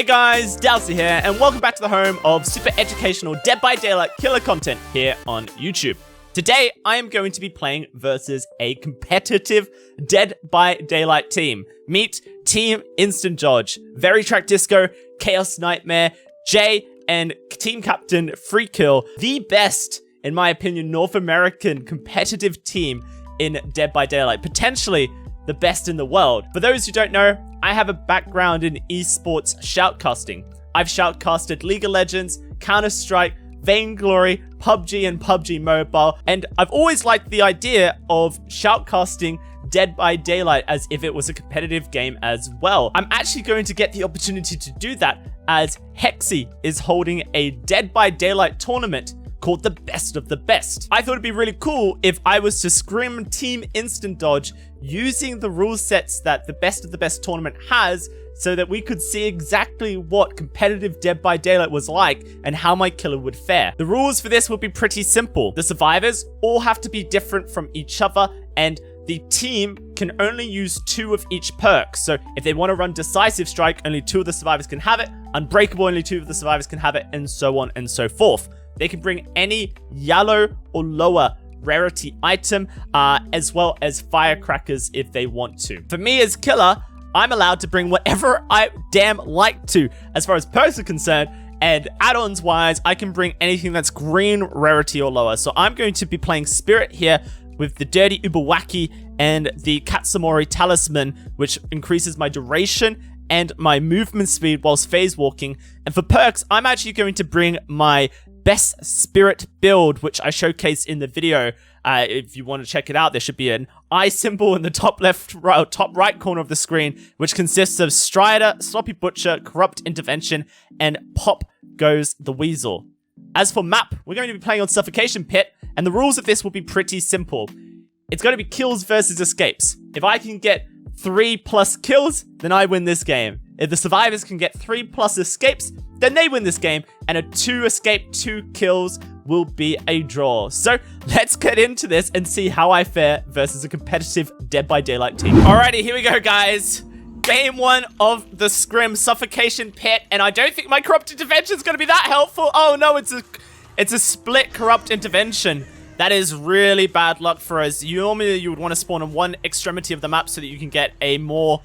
Hey guys, Dowsy here, and welcome back to the home of super educational Dead by Daylight killer content here on YouTube. Today, I am going to be playing versus a competitive Dead by Daylight team. Meet Team Instant Dodge, Veritrack Disco, Chaos Nightmare, Jay, and Team Captain Free Kill, the best, in my opinion, North American competitive team in Dead by Daylight. Potentially the best in the world. For those who don't know, I have a background in esports shoutcasting. I've shoutcasted League of Legends, Counter-Strike, Vainglory, PUBG, and PUBG Mobile, and I've always liked the idea of shoutcasting Dead by Daylight as if it was a competitive game as well. I'm actually going to get the opportunity to do that as Hexy is holding a Dead by Daylight tournament called the Best of the Best. I thought it'd be really cool if I was to scrim Team Instant Dodge using the rule sets that the Best of the Best tournament has, so that we could see exactly what competitive Dead by Daylight was like and how my killer would fare. The rules for this would be pretty simple. The survivors all have to be different from each other, and the team can only use 2 of each perk. So if they want to run Decisive Strike, only 2 of the survivors can have it. Unbreakable, only 2 of the survivors can have it, and so on and so forth. They can bring any yellow or lower rarity item, as well as firecrackers if they want to. For me as killer, I'm allowed to bring whatever I damn like to as far as perks are concerned, and add-ons wise, I can bring anything that's green rarity or lower. So I'm going to be playing Spirit here with the Dirty Ubawaki and the Katsumori Talisman, which increases my duration and my movement speed whilst phase walking. And for perks, I'm actually going to bring my Best Spirit build, which I showcased in the video. If you want to check it out, there should be an eye symbol in the top right corner of the screen, which consists of Strider, Sloppy Butcher, Corrupt Intervention, and Pop Goes the Weasel. As for map, we're going to be playing on Suffocation Pit, and the rules of this will be pretty simple. It's going to be kills versus escapes. If I can get 3+ kills, then I win this game. If the survivors can get 3+ escapes, then they win this game, and a 2 escape, 2 kills will be a draw. So let's get into this and see how I fare versus a competitive Dead by Daylight team. Alrighty, here we go, guys. Game 1 of the scrim, Suffocation Pit, and I don't think my Corrupt Intervention is going to be that helpful. Oh no, it's a split Corrupt Intervention. That is really bad luck for us. Normally you would want to spawn on one extremity of the map so that you can get a more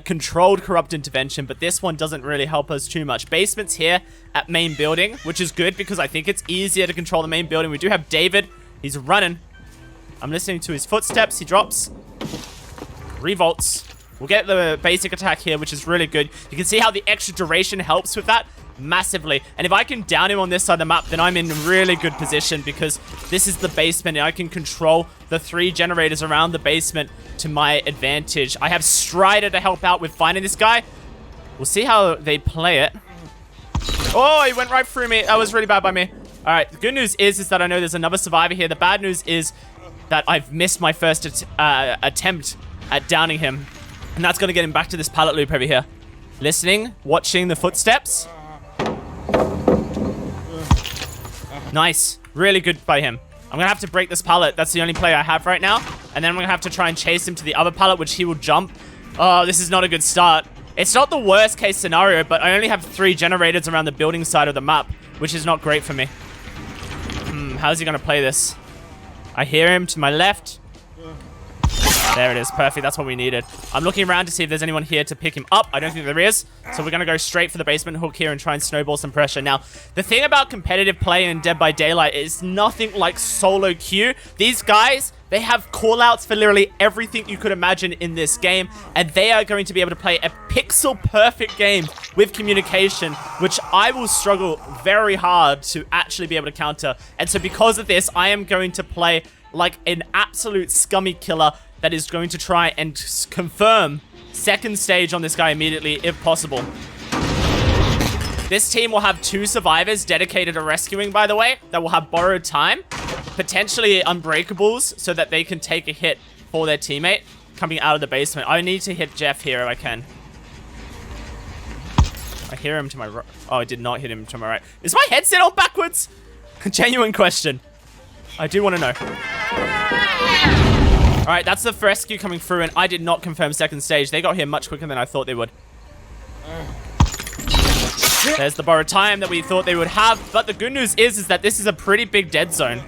controlled Corrupt Intervention, but this one doesn't really help us too much. Basement's here at main building, which is good because I think it's easier to control the main building. We do have David. He's running. I'm listening to his footsteps. He drops. Revolts. We'll get the basic attack here, which is really good. You can see how the extra duration helps with that massively. And if I can down him on this side of the map, then I'm in really good position because this is the basement and I can control the 3 generators around the basement to my advantage. I have Strider to help out with finding this guy. We'll see how they play it. Oh, he went right through me. That was really bad by me. All right, the good news is that I know there's another survivor here. The bad news is that I've missed my first attempt at downing him. And that's going to get him back to this pallet loop over here. Listening, watching the footsteps. Nice. Really good by him. I'm going to have to break this pallet. That's the only play I have right now. And then I'm going to have to try and chase him to the other pallet, which he will jump. Oh, this is not a good start. It's not the worst case scenario, but I only have 3 generators around the building side of the map, which is not great for me. How's he going to play this? I hear him to my left. There it is. Perfect. That's what we needed. I'm looking around to see if there's anyone here to pick him up. I don't think there is. So we're going to go straight for the basement hook here and try and snowball some pressure. Now, the thing about competitive play in Dead by Daylight is nothing like solo queue. These guys, they have callouts for literally everything you could imagine in this game. And they are going to be able to play a pixel perfect game with communication, which I will struggle very hard to actually be able to counter. And so because of this, I am going to play like an absolute scummy killer that is going to try and confirm second stage on this guy immediately, if possible. This team will have 2 survivors dedicated to rescuing, by the way, that will have borrowed time, potentially unbreakables, so that they can take a hit for their teammate coming out of the basement. I need to hit Jeff here if I can. I hear him to my right. Oh, I did not hit him to my right. Is my headset on backwards? Genuine question. I do want to know. All right, that's the rescue coming through, and I did not confirm second stage. They got here much quicker than I thought they would. There's the borrowed time that we thought they would have. But the good news is that this is a pretty big dead zone.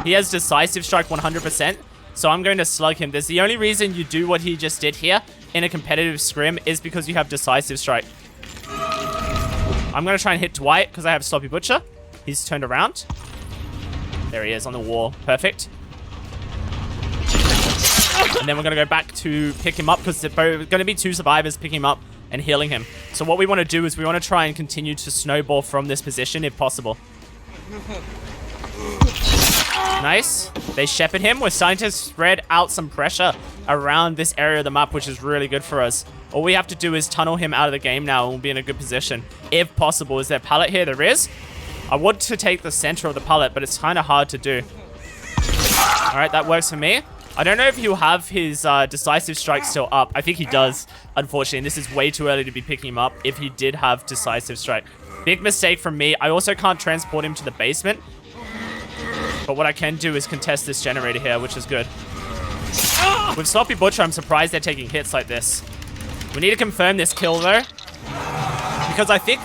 He has decisive strike 100%. So I'm going to slug him. There's the only reason you do what he just did here in a competitive scrim is because you have decisive strike. I'm going to try and hit Dwight because I have Sloppy Butcher. He's turned around. There he is on the wall. Perfect. And then we're going to go back to pick him up because there's going to be 2 survivors picking him up and healing him. So what we want to do is we want to try and continue to snowball from this position if possible. Nice. They shepherd him. We're starting to spread out some pressure around this area of the map, which is really good for us. All we have to do is tunnel him out of the game now and we'll be in a good position. If possible. Is there a pallet here? There is. I want to take the center of the pallet, but it's kind of hard to do. All right, that works for me. I don't know if he'll have his decisive strike still up. I think he does, unfortunately. And this is way too early to be picking him up if he did have decisive strike. Big mistake from me. I also can't transport him to the basement. But what I can do is contest this generator here, which is good. With Sloppy Butcher, I'm surprised they're taking hits like this. We need to confirm this kill, though. Because I think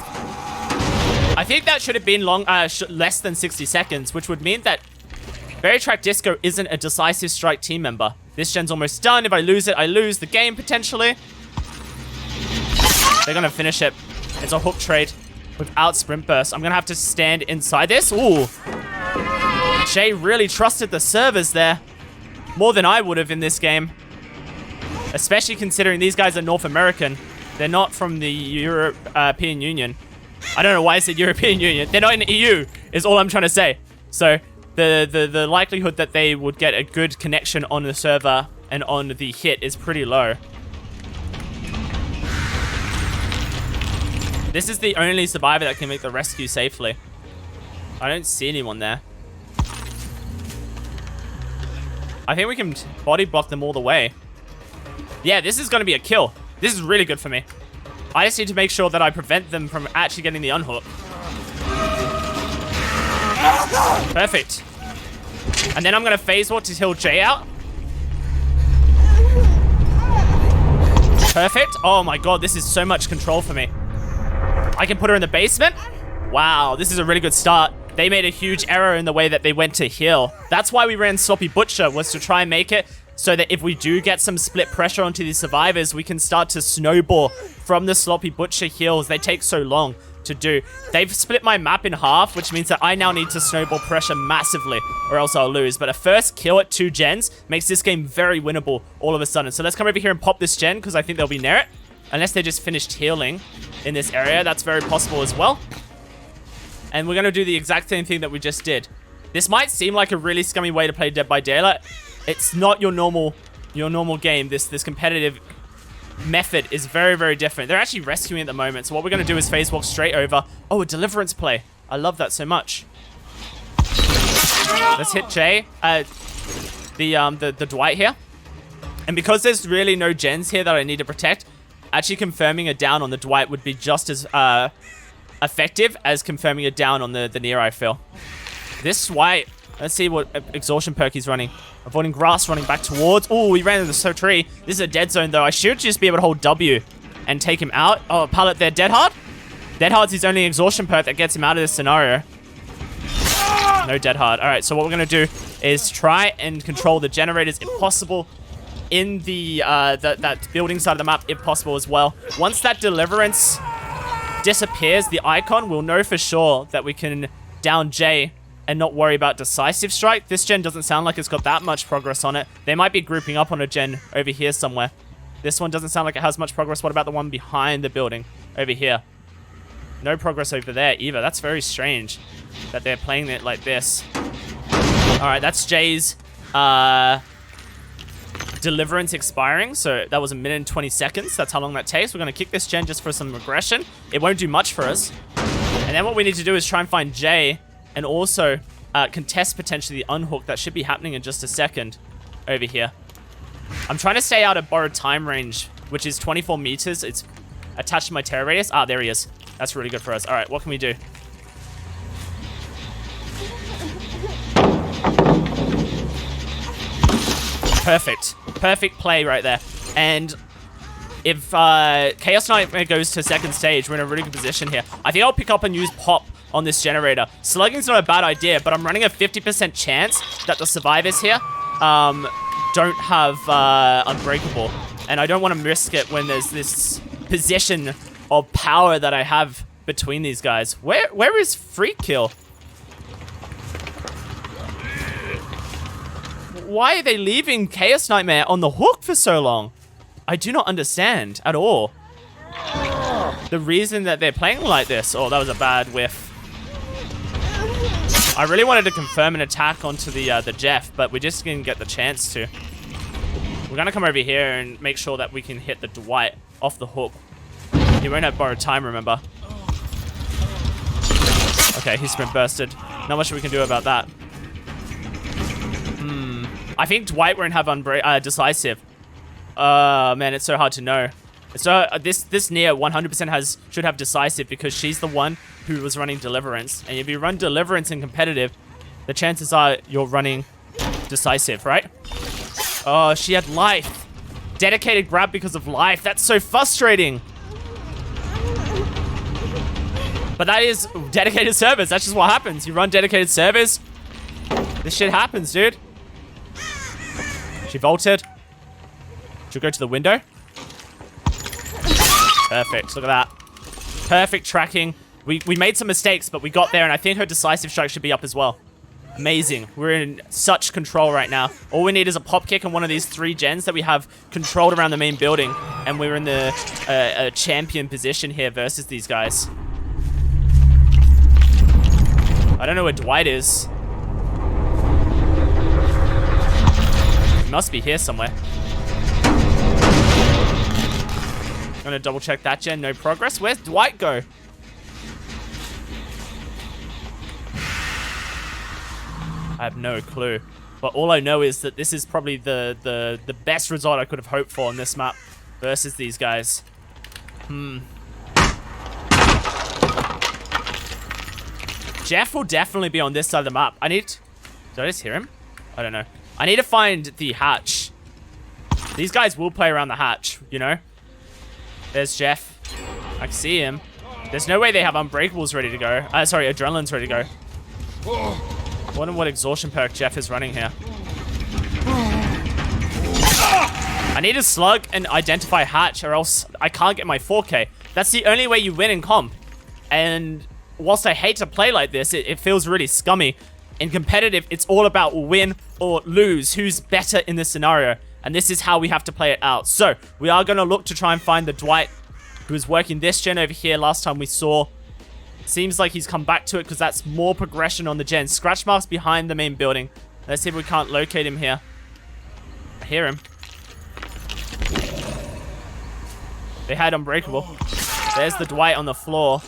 that should have been less than 60 seconds, which would mean that Veritrack Disco isn't a decisive strike team member. This gen's almost done. If I lose it, I lose the game, potentially. They're going to finish it. It's a hook trade without sprint burst. I'm going to have to stand inside this. Ooh. Jay really trusted the servers there. More than I would have in this game. Especially considering these guys are North American. They're not from the European Union. I don't know why I said European Union. They're not in the EU, is all I'm trying to say. So, the likelihood that they would get a good connection on the server and on the hit is pretty low. This is the only survivor that can make the rescue safely. I don't see anyone there. I think we can body block them all the way. Yeah, this is going to be a kill. This is really good for me. I just need to make sure that I prevent them from actually getting the unhook. Perfect. And then I'm going to phase walk to heal Jay out. Perfect. Oh my god, this is so much control for me. I can put her in the basement. Wow, this is a really good start. They made a huge error in the way that they went to heal. That's why we ran Sloppy Butcher, was to try and make it so that if we do get some split pressure onto these survivors, we can start to snowball from the Sloppy Butcher heals. They take so long to do. They've split my map in half, which means that I now need to snowball pressure massively or else I'll lose. But a first kill at 2 gens makes this game very winnable all of a sudden. So let's come over here and pop this gen because I think they'll be near it. Unless they just finished healing in this area. That's very possible as well. And we're going to do the exact same thing that we just did. This might seem like a really scummy way to play Dead by Daylight. It's not your normal game. This competitive method is very, very different. They're actually rescuing at the moment. So what we're going to do is phase walk straight over. Oh, a deliverance play. I love that so much. Let's hit Jay. The Dwight here. And because there's really no gens here that I need to protect, actually confirming a down on the Dwight would be just as effective as confirming a down on the Nero, I feel. This Dwight, let's see what exhaustion perk he's running. Avoiding grass, running back towards. Oh, he ran into the tree. This is a dead zone, though. I should just be able to hold W and take him out. Oh, pallet there. Dead Hard? Dead Hard's his only exhaustion perk that gets him out of this scenario. No Dead Hard. All right, so what we're going to do is try and control the generators if possible in the that building side of the map if possible as well. Once that deliverance disappears, the icon, we'll know for sure that we can down Jay and not worry about decisive strike. This gen doesn't sound like it's got that much progress on it. They might be grouping up on a gen over here somewhere. This one doesn't sound like it has much progress. What about the one behind the building over here? No progress over there either. That's very strange that they're playing it like this. All right, that's Jay's deliverance expiring. So that was 1 minute and 20 seconds. That's how long that takes. We're going to kick this gen just for some aggression. It won't do much for us. And then what we need to do is try and find Jay and also contest potentially the unhook. That should be happening in just a second over here. I'm trying to stay out of borrowed time range, which is 24 meters. It's attached to my terror radius. Ah, there he is. That's really good for us. All right, what can we do? Perfect. Perfect play right there. And If Chaos Nightmare goes to second stage, we're in a really good position here. I think I'll pick up and use Pop on this generator. Slugging's not a bad idea, but I'm running a 50% chance that the survivors here don't have Unbreakable. And I don't want to risk it when there's this position of power that I have between these guys. Where is Free Kill? Why are they leaving Chaos Nightmare on the hook for so long? I do not understand at all the reason that they're playing like this. Oh, that was a bad whiff. I really wanted to confirm an attack onto the Jeff, but we just didn't get the chance to. We're gonna come over here and make sure that we can hit the Dwight off the hook. He won't have borrowed time, remember. Okay, he's sprint bursted. Not much we can do about that. I think Dwight won't have decisive. Man, it's so hard to know. So this Nia 100% should have decisive because she's the one who was running Deliverance. And if you run Deliverance in competitive, the chances are you're running decisive, right? Oh, she had life. Dedicated grab because of life. That's so frustrating. But that is dedicated service. That's just what happens. You run dedicated service. This shit happens, dude. She vaulted. She'll go to the window. Perfect. Look at that. Perfect tracking. We made some mistakes, but we got there, and I think her decisive strike should be up as well. Amazing. We're in such control right now. All we need is a pop kick and one of these 3 gens that we have controlled around the main building, and we're in the champion position here versus these guys. I don't know where Dwight is. He must be here somewhere. I'm gonna double check that gen. No progress. Where's Dwight go? I have no clue. But all I know is that this is probably the best result I could have hoped for on this map versus these guys. Jeff will definitely be on this side of the map. Did I just hear him? I don't know. I need to find the hatch. These guys will play around the hatch, you know? There's Jeff. I can see him. There's no way they have Unbreakables ready to go. Sorry, Adrenaline's ready to go. Wonder what exhaustion perk Jeff is running here. I need to slug and identify hatch or else I can't get my 4K. That's the only way you win in comp. And whilst I hate to play like this, it feels really scummy. In competitive, it's all about win or lose. Who's better in this scenario? And this is how we have to play it out. So, we are going to look to try and find the Dwight who was working this gen over here last time we saw. Seems like he's come back to it because that's more progression on the gen. Scratch marks behind the main building. Let's see if we can't locate him here. I hear him. They had Unbreakable. There's the Dwight on the floor.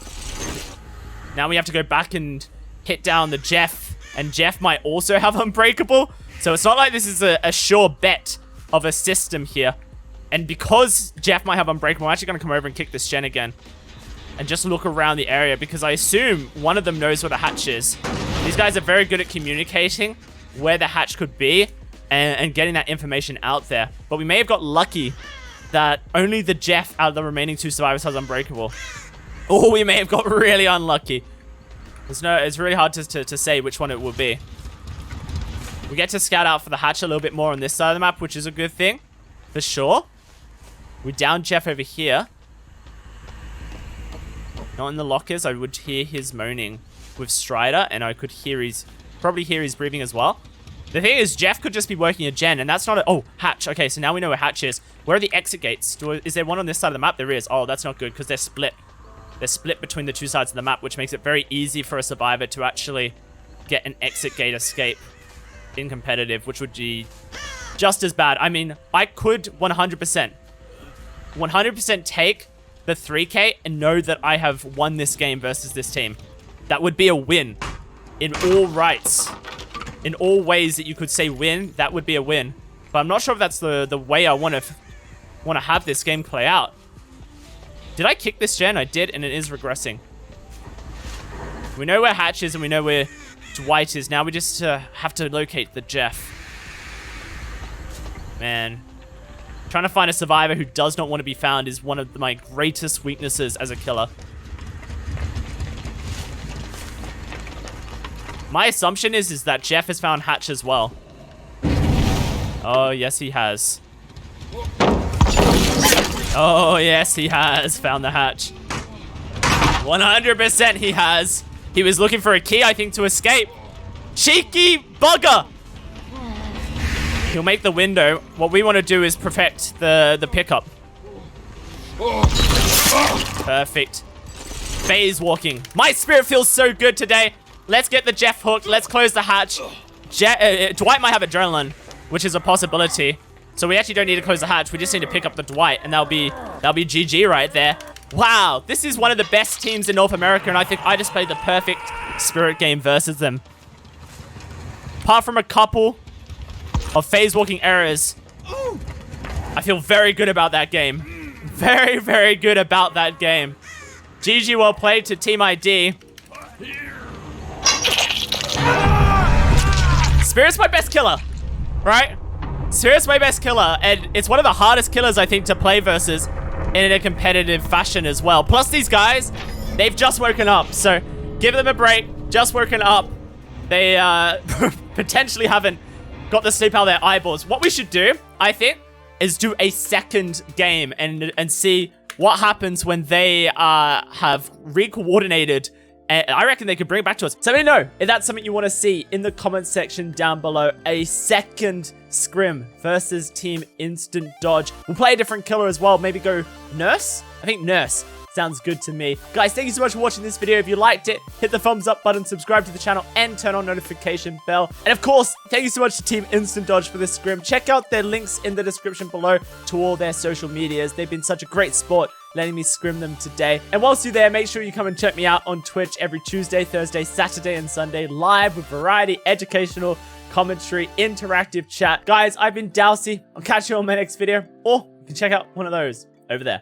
Now we have to go back and hit down the Jeff. And Jeff might also have Unbreakable. So it's not like this is a sure bet of a system here. And because Jeff might have Unbreakable, I'm actually going to come over and kick this gen again. And just look around the area because I assume one of them knows where the hatch is. These guys are very good at communicating where the hatch could be and getting that information out there. But we may have got lucky that only the Jeff out of the remaining 2 survivors has Unbreakable. Or we may have got really unlucky. It's really hard to say which one it will be. We get to scout out for the hatch a little bit more on this side of the map, which is a good thing. For sure. We down Jeff over here. Not in the lockers. I would hear his moaning with Strider, and I could probably hear his breathing as well. The thing is, Jeff could just be working a gen, and that's not a... Oh, hatch. Okay, so now we know where hatch is. Where are the exit gates? Is there one on this side of the map? There is. Oh, that's not good, because they're split. They're split between the 2 sides of the map, which makes it very easy for a survivor to actually get an exit gate escape in competitive, which would be just as bad. I mean, I could 100% take the 3K and know that I have won this game versus this team. That would be a win in all rights. In all ways that you could say win, that would be a win. But I'm not sure if that's the way I want to have this game play out. Did I kick this gen? I did, and it is regressing. We know where hatch is and we know where Dwight is. Now we just have to locate the Jeff. Man. Trying to find a survivor who does not want to be found is one of my greatest weaknesses as a killer. My assumption is that Jeff has found Hatch as well. Oh, yes, he has. Oh, yes, he has found the Hatch. 100% he has. He was looking for a key, I think, to escape. Cheeky bugger! He'll make the window. What we want to do is perfect the pickup. Perfect. Phase walking. My spirit feels so good today. Let's get the Jeff hooked. Let's close the hatch. Dwight might have adrenaline, which is a possibility. So we actually don't need to close the hatch. We just need to pick up the Dwight, and that'll be GG right there. Wow, this is one of the best teams in North America, and I think I just played the perfect spirit game versus them. Apart from a couple of phase walking errors, I feel very good about that game. Very, very good about that game. GG, well played to Team ID. Spirit's my best killer, right? Spirit's my best killer, and it's one of the hardest killers, I think, to play versus in a competitive fashion as well. Plus, these guys, they've just woken up, so give them a break. Just woken up. They potentially haven't got the sleep out of their eyeballs. What we should do, I think, is do a second game and see what happens when they have re-coordinated. And I reckon they could bring it back to us. So let me know if that's something you want to see in the comment section down below. A second scrim versus Team Instant Dodge. We'll play a different killer as well. Maybe go Nurse? I think Nurse sounds good to me. Guys, thank you so much for watching this video. If you liked it, hit the thumbs up button, subscribe to the channel, and turn on notification bell. And of course, thank you so much to Team Instant Dodge for this scrim. Check out their links in the description below to all their social medias. They've been such a great sport letting me scrim them today. And whilst you're there, make sure you come and check me out on Twitch every Tuesday, Thursday, Saturday, and Sunday, live with variety, educational, commentary, interactive chat. Guys, I've been Dowsy. I'll catch you on my next video, or you can check out one of those over there.